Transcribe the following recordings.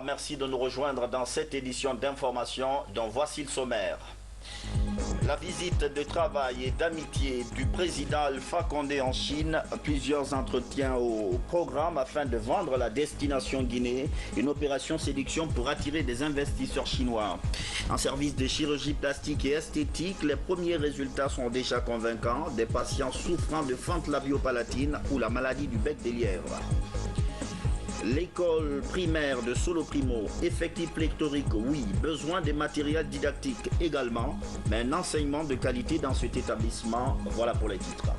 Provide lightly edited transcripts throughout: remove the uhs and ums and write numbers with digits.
Merci de nous rejoindre dans cette édition d'information dont voici le sommaire. La visite de travail et d'amitié du président Alpha Condé en Chine, plusieurs entretiens au programme afin de vendre la destination Guinée, une opération séduction pour attirer des investisseurs chinois. En service de chirurgie plastique et esthétique, les premiers résultats sont déjà convaincants, des patients souffrant de fente labiopalatine ou la maladie du bec des lièvres. L'école primaire de Solo Primo, effectif pléthorique, oui, besoin des matériels didactiques également, mais un enseignement de qualité dans cet établissement, voilà pour les titres.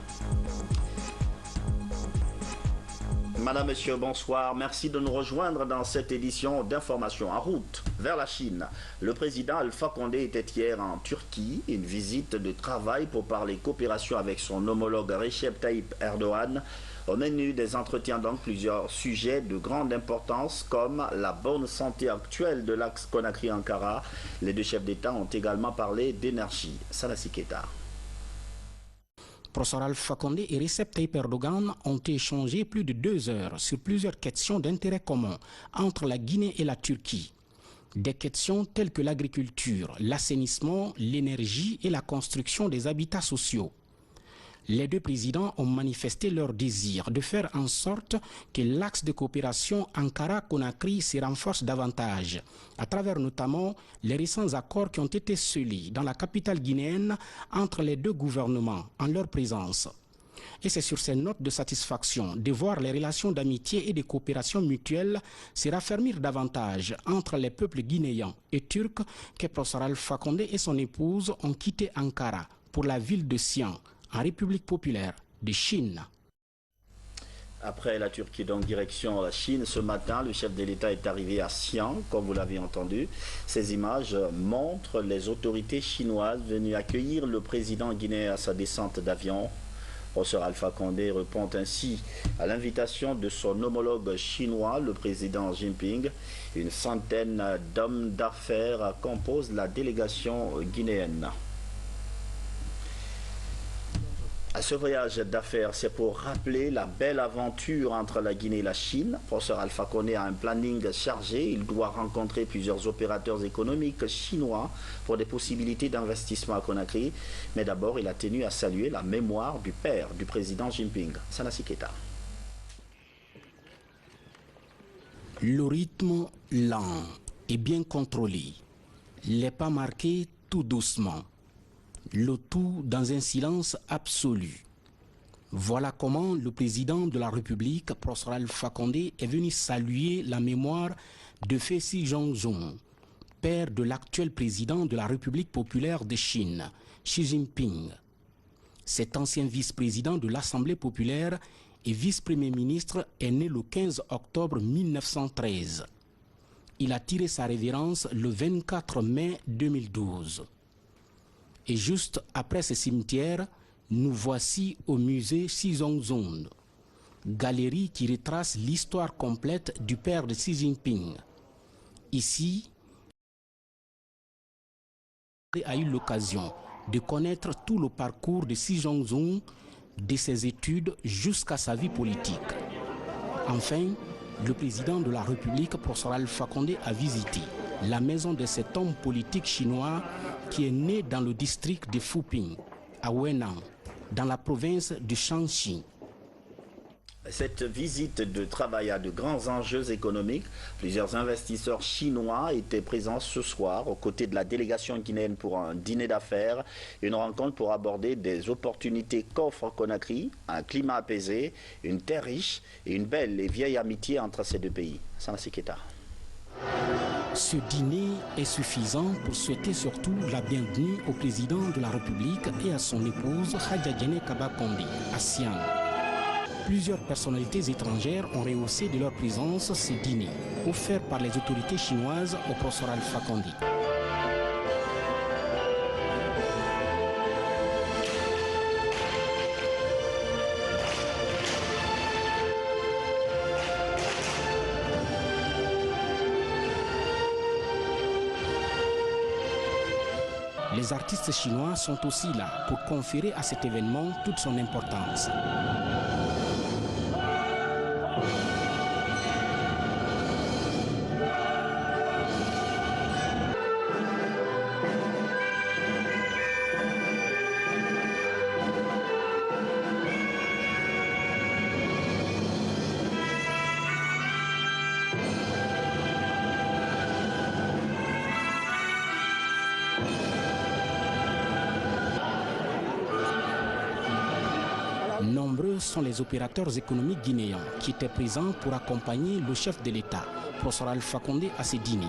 Madame, Monsieur, bonsoir. Merci de nous rejoindre dans cette édition d'information. En route vers la Chine, le président Alpha Condé était hier en Turquie, une visite de travail pour parler coopération avec son homologue Recep Tayyip Erdogan. Au menu des entretiens, donc, plusieurs sujets de grande importance comme la bonne santé actuelle de l'axe Conakry-Ankara. Les deux chefs d'État ont également parlé d'énergie. Salassi Keita. Professeur Alpha Condé et Recep Tayyip Erdogan ont échangé plus de 2 heures sur plusieurs questions d'intérêt commun entre la Guinée et la Turquie. Des questions telles que l'agriculture, l'assainissement, l'énergie et la construction des habitats sociaux. Les deux présidents ont manifesté leur désir de faire en sorte que l'axe de coopération Ankara-Conakry se renforce davantage, à travers notamment les récents accords qui ont été scellés dans la capitale guinéenne entre les deux gouvernements en leur présence. Et c'est sur ces notes de satisfaction de voir les relations d'amitié et de coopération mutuelle se raffermir davantage entre les peuples guinéens et turcs que professeur Alpha Condé et son épouse ont quitté Ankara pour la ville de Xi'an, en République populaire de Chine. Après la Turquie, donc direction la Chine, ce matin, le chef de l'État est arrivé à Xi'an, comme vous l'avez entendu. Ces images montrent les autorités chinoises venues accueillir le président guinéen à sa descente d'avion. Professeur Alpha Condé répond ainsi à l'invitation de son homologue chinois, le président Jinping. Une centaine d'hommes d'affaires composent la délégation guinéenne. Ce voyage d'affaires, c'est pour rappeler la belle aventure entre la Guinée et la Chine. Professeur Alpha Condé a un planning chargé. Il doit rencontrer plusieurs opérateurs économiques chinois pour des possibilités d'investissement à Conakry. Mais d'abord, il a tenu à saluer la mémoire du père du président Jinping, Salassi Keita. Le rythme lent et bien contrôlé, les pas marqués tout doucement. Le tout dans un silence absolu. Voilà comment le président de la République, professeur Alpha Condé, est venu saluer la mémoire de Xi Jinping, père de l'actuel président de la République populaire de Chine, Xi Jinping. Cet ancien vice-président de l'Assemblée populaire et vice-premier ministre est né le 15 octobre 1913. Il a tiré sa révérence le 24 mai 2012. Et juste après ce cimetière, nous voici au musée Xizongzong, galerie qui retrace l'histoire complète du père de Xi Jinping. Ici, il a eu l'occasion de connaître tout le parcours de Xi Jinping, de ses études jusqu'à sa vie politique. Enfin, le président de la République, professeur Alpha Condé, a visité la maison de cet homme politique chinois qui est né dans le district de Fuping, à Wenan, dans la province de Shanxi. Cette visite de travail a de grands enjeux économiques. Plusieurs investisseurs chinois étaient présents ce soir aux côtés de la délégation guinéenne pour un dîner d'affaires. Une rencontre pour aborder des opportunités qu'offre Conakry, un climat apaisé, une terre riche et une belle et vieille amitié entre ces deux pays. Salassi Keita. Ce dîner est suffisant pour souhaiter surtout la bienvenue au président de la République et à son épouse Hadja Diéné Kaba Condé à Xi'an. Plusieurs personnalités étrangères ont rehaussé de leur présence ce dîner, offert par les autorités chinoises au professeur Alpha Condé. Les artistes chinois sont aussi là pour conférer à cet événement toute son importance. Nombreux sont les opérateurs économiques guinéens qui étaient présents pour accompagner le chef de l'État, professeur Alpha Condé, à ces dîners.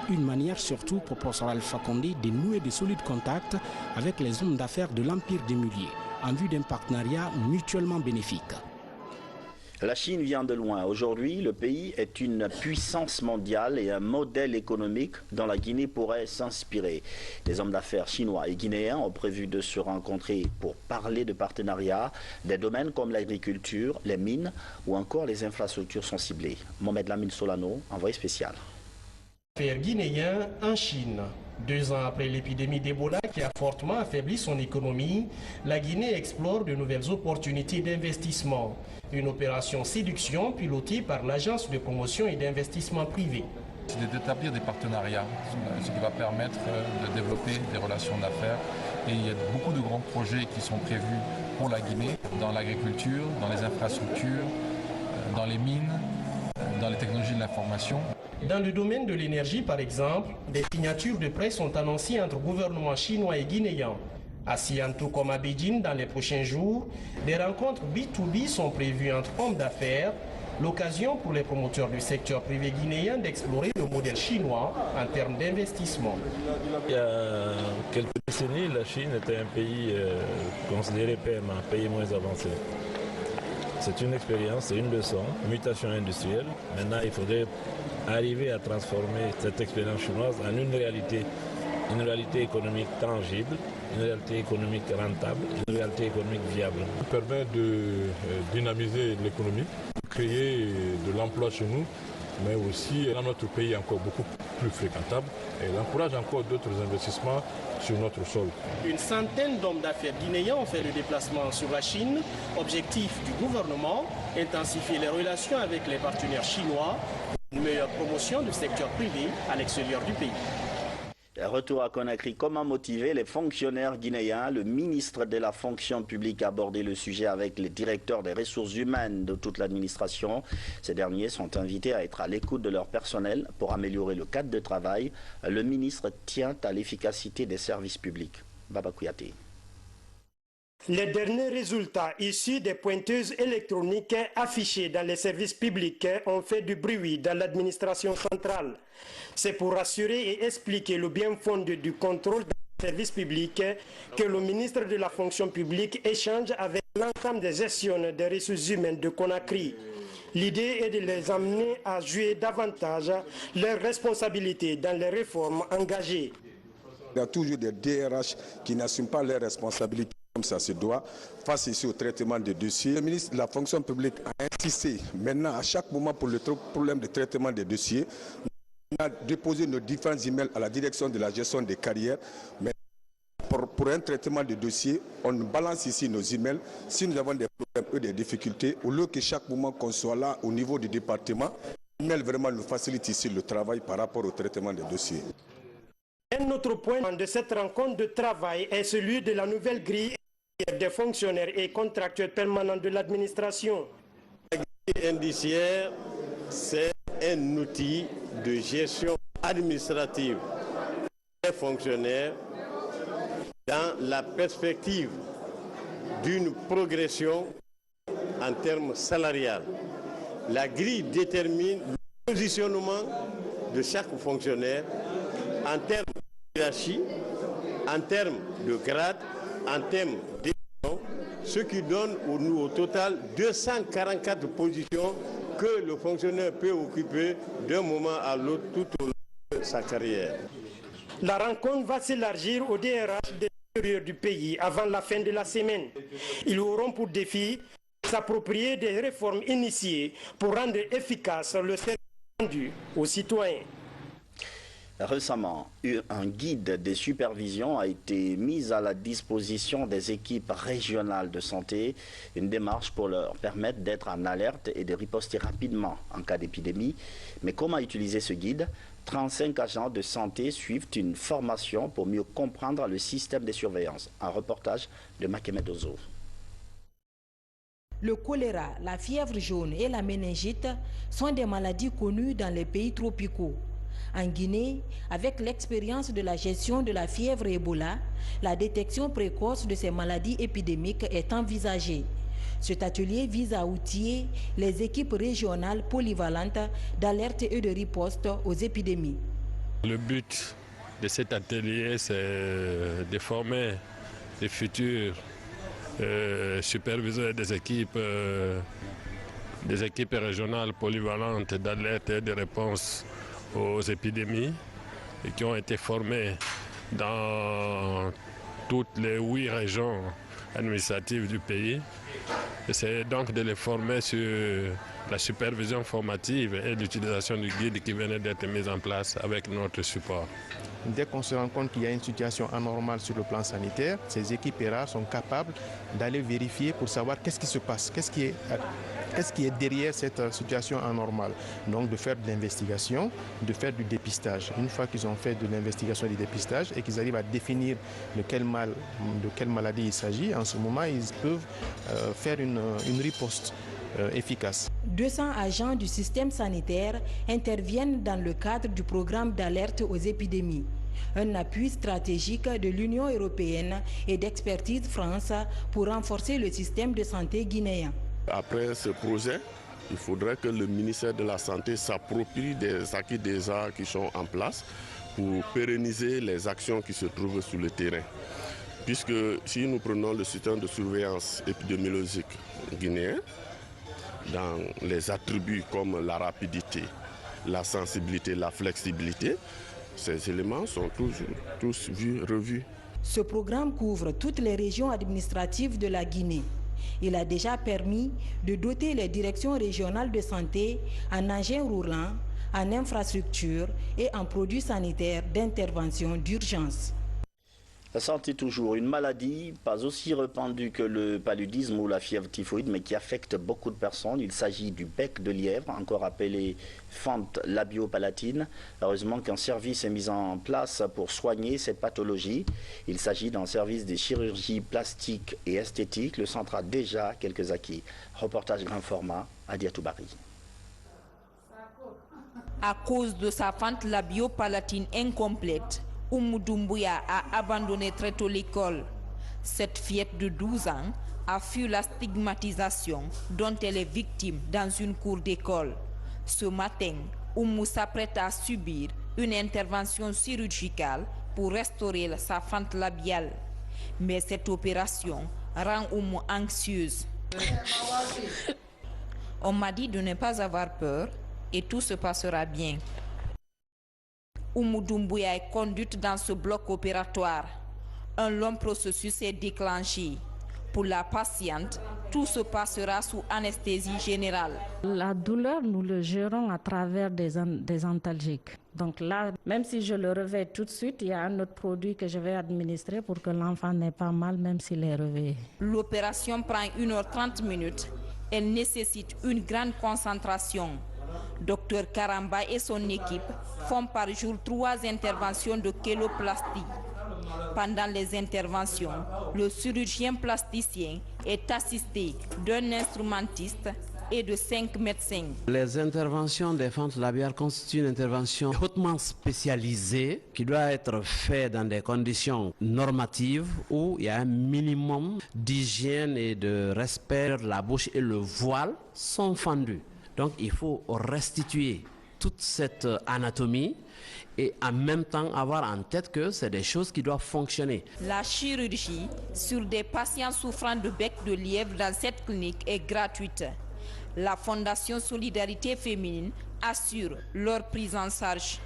Une manière surtout pour professeur Alpha Condé de nouer de solides contacts avec les hommes d'affaires de l'Empire des Muliers en vue d'un partenariat mutuellement bénéfique. La Chine vient de loin. Aujourd'hui, le pays est une puissance mondiale et un modèle économique dont la Guinée pourrait s'inspirer. Les hommes d'affaires chinois et guinéens ont prévu de se rencontrer pour parler de partenariat. Des domaines comme l'agriculture, les mines ou encore les infrastructures sont ciblés. Mohamed Lamine Solano, envoyé spécial. Guinéen en Chine. 2 ans après l'épidémie d'Ebola qui a fortement affaibli son économie, la Guinée explore de nouvelles opportunités d'investissement. Une opération séduction pilotée par l'Agence de promotion et d'investissement privé. C'est d'établir des partenariats, ce qui va permettre de développer des relations d'affaires. Et il y a beaucoup de grands projets qui sont prévus pour la Guinée, dans l'agriculture, dans les infrastructures, dans les mines, dans les technologies de l'information. Dans le domaine de l'énergie, par exemple, des signatures de prêts sont annoncées entre gouvernements chinois et guinéens. À Siantou comme à Beijing dans les prochains jours, des rencontres B2B sont prévues entre hommes d'affaires, l'occasion pour les promoteurs du secteur privé guinéen d'explorer le modèle chinois en termes d'investissement. Il y a quelques décennies, la Chine était un pays considéré PMA, un pays moins avancé. C'est une expérience, c'est une leçon, mutation industrielle. Maintenant, il faudrait arriver à transformer cette expérience chinoise en une réalité économique tangible, une réalité économique rentable, une réalité économique viable. Ça permet de dynamiser l'économie, créer de l'emploi chez nous, mais aussi dans notre pays encore beaucoup plus fréquentable et elle encourage encore d'autres investissements sur notre sol. Une centaine d'hommes d'affaires guinéens ont fait le déplacement sur la Chine. Objectif du gouvernement, intensifier les relations avec les partenaires chinois, une meilleure promotion du secteur privé à l'extérieur du pays. Retour à Conakry, comment motiver les fonctionnaires guinéens? Le ministre de la fonction publique a abordé le sujet avec les directeurs des ressources humaines de toute l'administration. Ces derniers sont invités à être à l'écoute de leur personnel pour améliorer le cadre de travail. Le ministre tient à l'efficacité des services publics. Baba Kouyaté. Les derniers résultats issus des pointeuses électroniques affichées dans les services publics ont fait du bruit dans l'administration centrale. C'est pour assurer et expliquer le bien fondé du contrôle des services publics que le ministre de la fonction publique échange avec l'ensemble des gestionnaires des ressources humaines de Conakry. L'idée est de les amener à jouer davantage leurs responsabilités dans les réformes engagées. Il y a toujours des DRH qui n'assument pas leurs responsabilités comme ça se doit, face ici au traitement des dossiers. Le ministre de la fonction publique a insisté maintenant à chaque moment pour le problème de traitement des dossiers. On a déposé nos différents emails à la direction de la gestion des carrières. Mais pour un traitement de dossier, on balance ici nos emails. Si nous avons des problèmes ou des difficultés, au lieu que chaque moment qu'on soit là au niveau du département, l'email vraiment nous facilite ici le travail par rapport au traitement des dossiers. Un autre point de cette rencontre de travail est celui de la nouvelle grille des fonctionnaires et contractuels permanents de l'administration. La grille indiciaire, c'est un outil de gestion administrative des fonctionnaires dans la perspective d'une progression en termes salarial. La grille détermine le positionnement de chaque fonctionnaire en termes de hiérarchie, en termes de grade, en termes d'émission, ce qui donne au total 244 positions que le fonctionnaire peut occuper d'un moment à l'autre tout au long de sa carrière. La rencontre va s'élargir au DRH de l'intérieur du pays avant la fin de la semaine. Ils auront pour défi de s'approprier des réformes initiées pour rendre efficace le service rendu aux citoyens. Récemment, un guide de supervision a été mis à la disposition des équipes régionales de santé, une démarche pour leur permettre d'être en alerte et de riposter rapidement en cas d'épidémie. Mais comment utiliser ce guide? 35 agents de santé suivent une formation pour mieux comprendre le système de surveillance. Un reportage de Makemed Ozo. Le choléra, la fièvre jaune et la méningite sont des maladies connues dans les pays tropicaux. En Guinée, avec l'expérience de la gestion de la fièvre Ebola, la détection précoce de ces maladies épidémiques est envisagée. Cet atelier vise à outiller les équipes régionales polyvalentes d'alerte et de riposte aux épidémies. Le but de cet atelier, c'est de former les futurs superviseurs des équipes régionales polyvalentes d'alerte et de réponse aux épidémies et qui ont été formés dans toutes les 8 régions administratives du pays. C'est donc de les former sur la supervision formative et l'utilisation du guide qui venait d'être mis en place avec notre support. Dès qu'on se rend compte qu'il y a une situation anormale sur le plan sanitaire, ces équipes ERA sont capables d'aller vérifier pour savoir qu'est-ce qui se passe, qu'est-ce qui est derrière cette situation anormale. Donc de faire de l'investigation, de faire du dépistage. Une fois qu'ils ont fait de l'investigation et du dépistage et qu'ils arrivent à définir de quelle maladie il s'agit, en ce moment ils peuvent faire une riposte efficace. 200 agents du système sanitaire interviennent dans le cadre du programme d'alerte aux épidémies, un appui stratégique de l'Union européenne et d'Expertise France pour renforcer le système de santé guinéen. Après ce projet, il faudrait que le ministère de la Santé s'approprie des acquis déjà qui sont en place pour pérenniser les actions qui se trouvent sur le terrain. Puisque si nous prenons le système de surveillance épidémiologique guinéen, dans les attributs comme la rapidité, la sensibilité, la flexibilité, ces éléments sont tous revus. Ce programme couvre toutes les régions administratives de la Guinée. Il a déjà permis de doter les directions régionales de santé en engins roulants, en infrastructures et en produits sanitaires d'intervention d'urgence. La santé toujours, une maladie pas aussi répandue que le paludisme ou la fièvre typhoïde, mais qui affecte beaucoup de personnes. Il s'agit du bec de lièvre, encore appelé fente labiopalatine. Heureusement qu'un service est mis en place pour soigner cette pathologie. Il s'agit d'un service de chirurgie plastique et esthétique. Le centre a déjà quelques acquis. Reportage grand format, Adia Toubari. À cause de sa fente labiopalatine incomplète, Oumou Doumbouya a abandonné très tôt l'école. Cette fillette de 12 ans a fui la stigmatisation dont elle est victime dans une cour d'école. Ce matin, Oumou s'apprête à subir une intervention chirurgicale pour restaurer sa fente labiale. Mais cette opération rend Oumou anxieuse. On m'a dit de ne pas avoir peur et tout se passera bien. Oumou Doumbouya est conduite dans ce bloc opératoire. Un long processus est déclenché. Pour la patiente, tout se passera sous anesthésie générale. La douleur, nous le gérons à travers des antalgiques. Donc là, même si je le réveille tout de suite, il y a un autre produit que je vais administrer pour que l'enfant n'ait pas mal, même s'il est réveillé. L'opération prend 1h30. Elle nécessite une grande concentration. Dr Karamba et son équipe font par jour 3 interventions de chéloplastie. Pendant les interventions, le chirurgien plasticien est assisté d'un instrumentiste et de 5 médecins. Les interventions des fentes labiales constituent une intervention hautement spécialisée qui doit être faite dans des conditions normatives où il y a un minimum d'hygiène et de respect. La bouche et le voile sont fendus. Donc il faut restituer toute cette anatomie et en même temps avoir en tête que c'est des choses qui doivent fonctionner. La chirurgie sur des patients souffrant de bec de lièvre dans cette clinique est gratuite. La Fondation Solidarité Féminine assure leur prise en charge.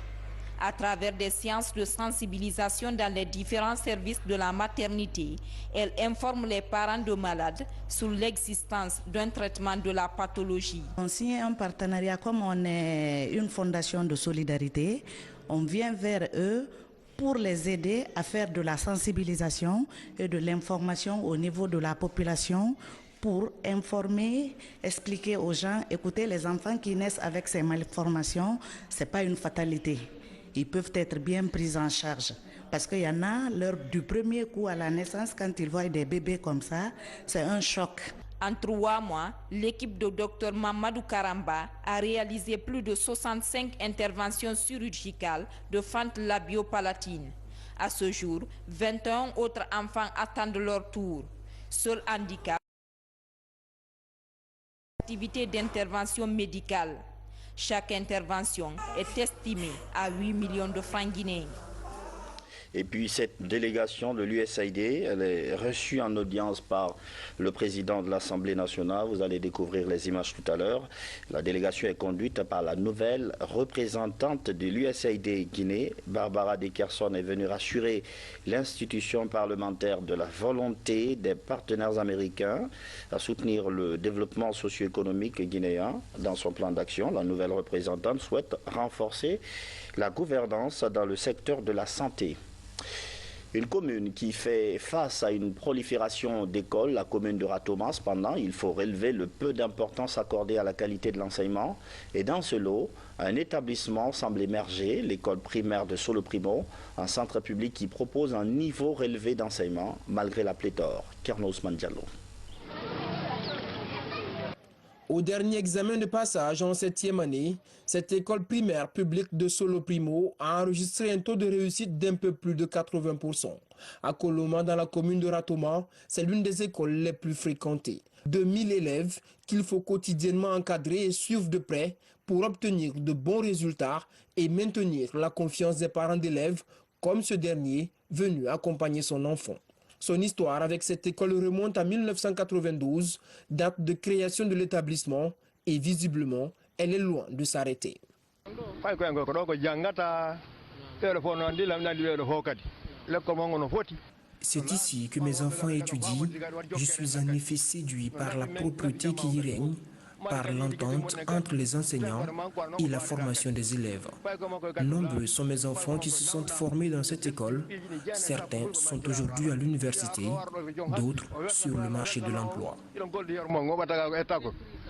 À travers des séances de sensibilisation dans les différents services de la maternité, elle informe les parents de malades sur l'existence d'un traitement de la pathologie. On signe un partenariat, comme on est une fondation de solidarité, on vient vers eux pour les aider à faire de la sensibilisation et de l'information au niveau de la population, pour informer, expliquer aux gens, écoutez, les enfants qui naissent avec ces malformations, ce n'est pas une fatalité. Ils peuvent être bien pris en charge. Parce qu'il y en a, lors du premier coup à la naissance, quand ils voient des bébés comme ça, c'est un choc. En 3 mois, l'équipe de Dr Mamadou Karamba a réalisé plus de 65 interventions chirurgicales de fente labiopalatine. À ce jour, 21 autres enfants attendent leur tour. Seul handicap, Activité d'intervention médicale. Chaque intervention est estimée à 8 millions de francs guinéens. Et puis cette délégation de l'USAID, elle est reçue en audience par le président de l'Assemblée nationale. Vous allez découvrir les images tout à l'heure. La délégation est conduite par la nouvelle représentante de l'USAID Guinée. Barbara Dekerson est venue rassurer l'institution parlementaire de la volonté des partenaires américains à soutenir le développement socio-économique guinéen. Dans son plan d'action, la nouvelle représentante souhaite renforcer la gouvernance dans le secteur de la santé. Une commune qui fait face à une prolifération d'écoles, la commune de Ratoma, cependant, il faut relever le peu d'importance accordée à la qualité de l'enseignement. Et dans ce lot, un établissement semble émerger, l'école primaire de Soloprimo, un centre public qui propose un niveau relevé d'enseignement malgré la pléthore. Kernos Mandialo. Au dernier examen de passage en 7e année, cette école primaire publique de Soloprimo a enregistré un taux de réussite d'un peu plus de 80%. À Koloma, dans la commune de Ratoma, c'est l'une des écoles les plus fréquentées. 2000 élèves qu'il faut quotidiennement encadrer et suivre de près pour obtenir de bons résultats et maintenir la confiance des parents d'élèves, comme ce dernier venu accompagner son enfant. Son histoire avec cette école remonte à 1992, date de création de l'établissement, et visiblement, elle est loin de s'arrêter. C'est ici que mes enfants étudient. Je suis en effet séduit par la propreté qui y règne, par l'entente entre les enseignants et la formation des élèves. Nombreux sont mes enfants qui se sont formés dans cette école. Certains sont aujourd'hui à l'université, d'autres sur le marché de l'emploi.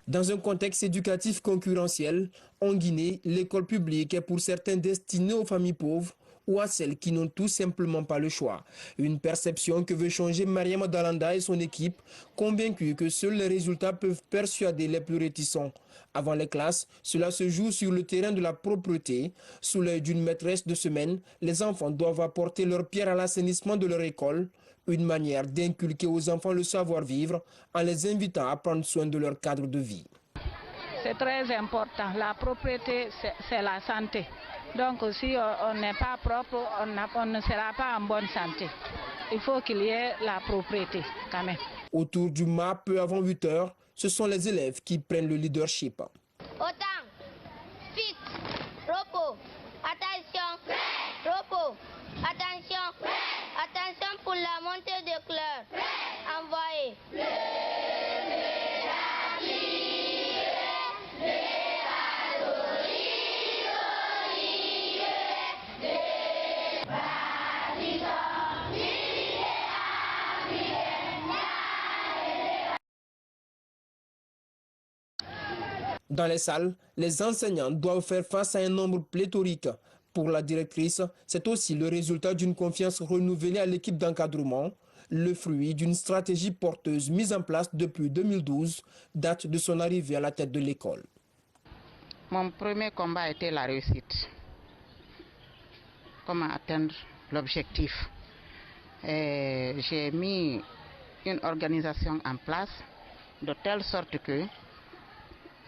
Dans un contexte éducatif concurrentiel, en Guinée, l'école publique est pour certains destinée aux familles pauvres ou à celles qui n'ont tout simplement pas le choix. Une perception que veut changer Mariam Dalanda et son équipe, convaincus que seuls les résultats peuvent persuader les plus réticents. Avant les classes, cela se joue sur le terrain de la propreté. Sous l'œil d'une maîtresse de semaine, les enfants doivent apporter leur pierre à l'assainissement de leur école, une manière d'inculquer aux enfants le savoir-vivre en les invitant à prendre soin de leur cadre de vie. C'est très important. La propreté, c'est la santé. Donc si on n'est pas propre, on ne sera pas en bonne santé. Il faut qu'il y ait la propreté quand même. Autour du mât, peu avant 8 heures, ce sont les élèves qui prennent le leadership. Autant, vite, repos, attention, repos, attention, attention pour la montée de couleur. Envoyez. Dans les salles, les enseignants doivent faire face à un nombre pléthorique. Pour la directrice, c'est aussi le résultat d'une confiance renouvelée à l'équipe d'encadrement, le fruit d'une stratégie porteuse mise en place depuis 2012, date de son arrivée à la tête de l'école. Mon premier combat était la réussite. Comment atteindre l'objectif. J'ai mis une organisation en place de telle sorte que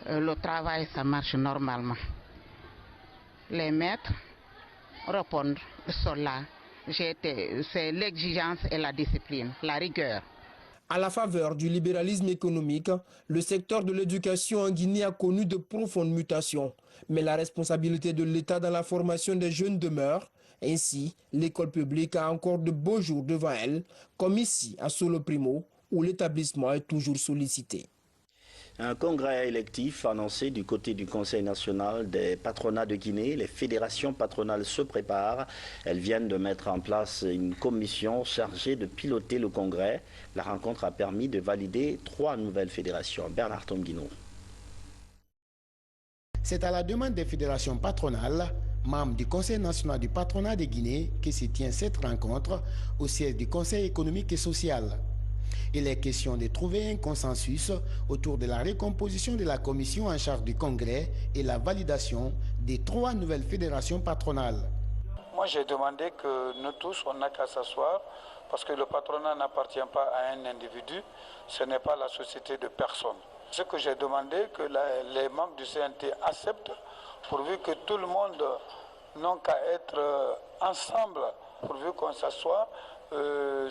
le travail, ça marche normalement. Les maîtres répondent, sont là. C'est l'exigence et la discipline, la rigueur. À la faveur du libéralisme économique, le secteur de l'éducation en Guinée a connu de profondes mutations. Mais la responsabilité de l'État dans la formation des jeunes demeure. Ainsi, l'école publique a encore de beaux jours devant elle, comme ici à Soloprimo, où l'établissement est toujours sollicité. Un congrès électif annoncé du côté du Conseil national des patronats de Guinée. Les fédérations patronales se préparent. Elles viennent de mettre en place une commission chargée de piloter le congrès. La rencontre a permis de valider 3 nouvelles fédérations. Bernard Tomguino. C'est à la demande des fédérations patronales, membres du Conseil national du patronat de Guinée, que se tient cette rencontre au siège du Conseil économique et social. Il est question de trouver un consensus autour de la recomposition de la commission en charge du congrès et la validation des 3 nouvelles fédérations patronales. Moi, j'ai demandé que nous tous, on n'a qu'à s'asseoir, parce que le patronat n'appartient pas à un individu, ce n'est pas la société de personne. Ce que j'ai demandé, que les membres du CNT acceptent, pourvu que tout le monde n'ont qu'à être ensemble, pourvu qu'on s'assoie.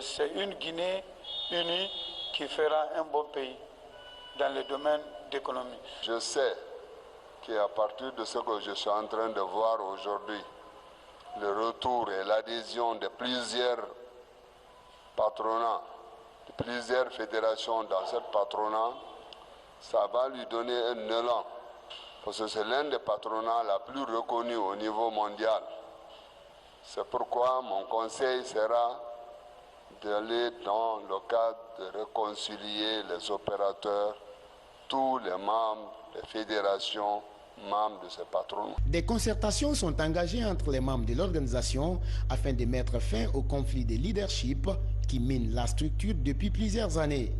C'est une Guinée unie qui fera un bon pays dans le domaine d'économie. Je sais qu'à partir de ce que je suis en train de voir aujourd'hui, le retour et l'adhésion de plusieurs patronats, de plusieurs fédérations dans ce patronat, ça va lui donner un élan. Parce que c'est l'un des patronats les plus reconnus au niveau mondial. C'est pourquoi mon conseil sera d'aller dans le cadre de réconcilier les opérateurs, tous les membres, les fédérations, membres de ces patrons. Des concertations sont engagées entre les membres de l'organisation afin de mettre fin au conflit de leadership qui mine la structure depuis plusieurs années.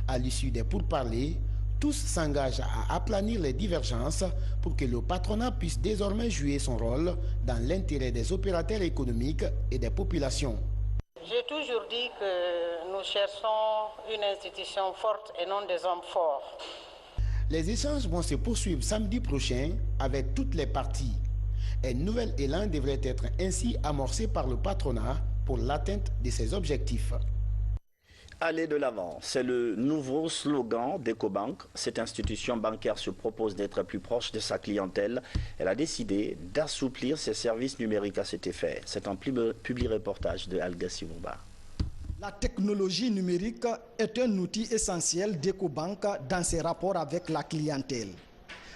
À l'issue des pourparlers, tous s'engagent à aplanir les divergences pour que le patronat puisse désormais jouer son rôle dans l'intérêt des opérateurs économiques et des populations. J'ai toujours dit que nous cherchons une institution forte et non des hommes forts. Les échanges vont se poursuivre samedi prochain avec toutes les parties. Un nouvel élan devrait être ainsi amorcé par le patronat pour l'atteinte de ses objectifs. Aller de l'avant, c'est le nouveau slogan d'Ecobank. Cette institution bancaire se propose d'être plus proche de sa clientèle. Elle a décidé d'assouplir ses services numériques à cet effet. C'est un publi-reportage de Algassi Mouba. La technologie numérique est un outil essentiel d'Ecobank dans ses rapports avec la clientèle.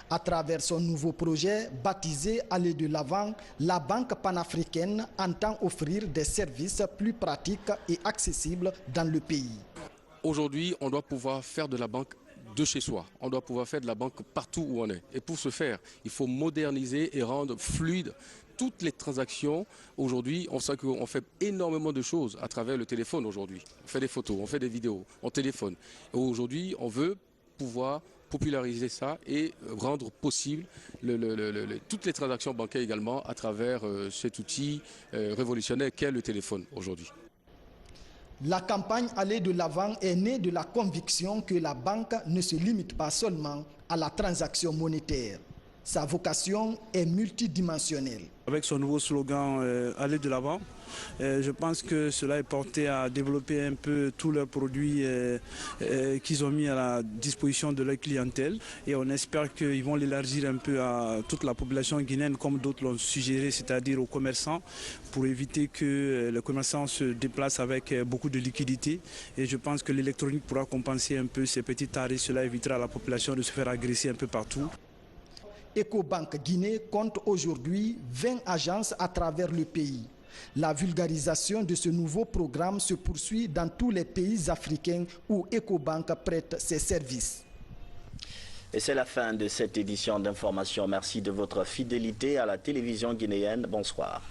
À travers son nouveau projet baptisé Aller de l'avant, la Banque panafricaine entend offrir des services plus pratiques et accessibles dans le pays. Aujourd'hui, on doit pouvoir faire de la banque de chez soi. On doit pouvoir faire de la banque partout où on est. Et pour ce faire, il faut moderniser et rendre fluide toutes les transactions. Aujourd'hui, on sait qu'on fait énormément de choses à travers le téléphone aujourd'hui. On fait des photos, on fait des vidéos, on téléphone. Et aujourd'hui, on veut pouvoir populariser ça et rendre possible toutes les transactions bancaires également à travers cet outil révolutionnaire qu'est le téléphone aujourd'hui. La campagne Aller de l'avant est née de la conviction que la banque ne se limite pas seulement à la transaction monétaire. Sa vocation est multidimensionnelle. Avec son nouveau slogan Aller de l'avant, je pense que cela est porté à développer un peu tous leurs produits qu'ils ont mis à la disposition de leur clientèle. Et on espère qu'ils vont l'élargir un peu à toute la population guinéenne comme d'autres l'ont suggéré, c'est-à-dire aux commerçants, pour éviter que les commerçants se déplacent avec beaucoup de liquidités. Et je pense que l'électronique pourra compenser un peu ces petits tarifs. Cela évitera à la population de se faire agresser un peu partout. Ecobank Guinée compte aujourd'hui 20 agences à travers le pays. La vulgarisation de ce nouveau programme se poursuit dans tous les pays africains où Ecobank prête ses services. Et c'est la fin de cette édition d'information. Merci de votre fidélité à la télévision guinéenne. Bonsoir.